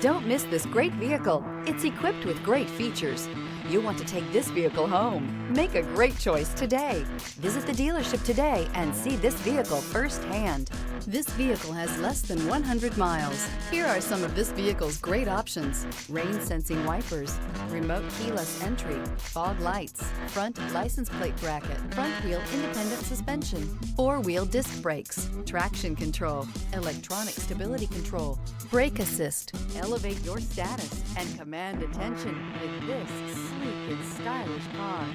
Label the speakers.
Speaker 1: Don't miss this great vehicle. It's equipped with great features. You'll want to take this vehicle home. Make a great choice today. Visit the dealership today and see this vehicle firsthand. This vehicle has less than 100 miles. Here are some of this vehicle's great options: rain sensing wipers, remote keyless entry, fog lights, front license plate bracket, front wheel independent suspension, four-wheel disc brakes, traction control, electronic stability control, brake assist. Elevate your status and command attention with this sleek and stylish car.